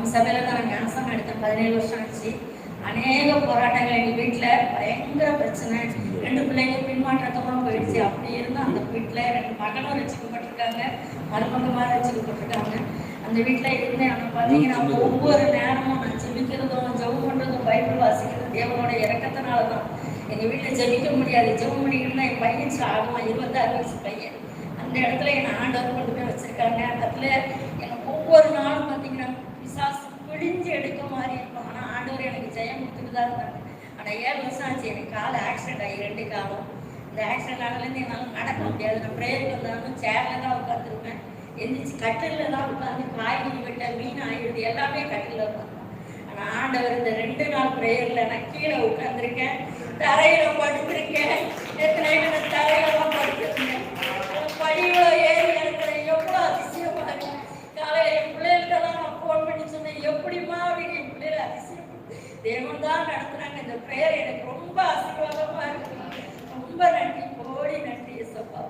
நம்ம சபையில் தான் நான் ஞானசம் எடுத்தேன். 17 வருஷம் ஆச்சு. அநேக போராட்டங்கள் எங்கள் வீட்டில் பயங்கர பிரச்சனை. 2 பிள்ளைங்க பின்மாற்றத்தோட போயிடுச்சு. அப்படி இருந்தால் அந்த வீட்டில் 2 மகனும் ரசிக்கப்பட்டிருக்காங்க, மருமகமாக ரசிக்கப்பட்டிருக்காங்க. அந்த வீட்டில் இருந்தேன். ஆனால் பார்த்தீங்கன்னா ஒவ்வொரு நேரமும் நான் ஜெபிக்கிறதும் ஜெபம் பண்ணுறதும் பைபிள் வாசிக்கிறதும் தேவனோட இறக்கத்தினால தான். எங்கள் வீட்டில் ஜெபிக்க முடியாது. ஜெபம் பண்ணிக்கிட்டுனா என் பையன் ஆகும், 26 வயசு பையன். அந்த இடத்துல என்னை ஆண்டவர் கொண்டு போய் வச்சுருக்காங்க. அந்த இடத்துல எனக்கு ஒவ்வொரு நாளும் பார்த்தீங்கன்னா பிசாசு பிழிஞ்சு எடுக்க மாதிரி இருக்கும். ஆனால் ஆண்டவர் எனக்கு ஜெயம் கொடுத்துட்டு தான் இருந்தாங்க. ஆனால் 7 வருஷம் ஆச்சு. எனக்கு கால் ஆக்சிடென்ட் ஆகி 2 காலம். இந்த ஆக்சிடென்ட் ஆனதுலேருந்து என்னால் நடக்க முடியாது. நான் ப்ரேயருக்கு வந்தாலும் சேரில் தான் உட்காந்துருப்பேன். எந்திரிச்சு கட்டிலில் தான் உட்காந்து காய்கறி வெட்ட மீன் ஆகிடுது எல்லாமே கட்டிலில் உட்காந்து. ஆனால் ஆண்டவர் இந்த 2 நாள் ப்ரேயரில் நான் கீழே உட்காந்துருக்கேன், தரையில் படுத்திருக்கேன். எத்தனை நான் தரையில் தான் படுத்திருக்கேன். படியோ ஏறி இருக்கிற எவ்வளோ அதிசயமாக இருக்கு. காலையில் என் பிள்ளைகிட்டலாம் நான் ஃபோன் பண்ணி சொன்னேன், எப்படிமா அப்படின்னு. என் பிள்ளைகள் அதிசயம் தேவன் தான் நடத்துனாங்க. இந்த ப்ரேயர் எனக்கு ரொம்ப ஆசீர்வாதமாக இருக்கு. ரொம்ப நன்றி, கோடி நன்றி. இயேசுப்பா.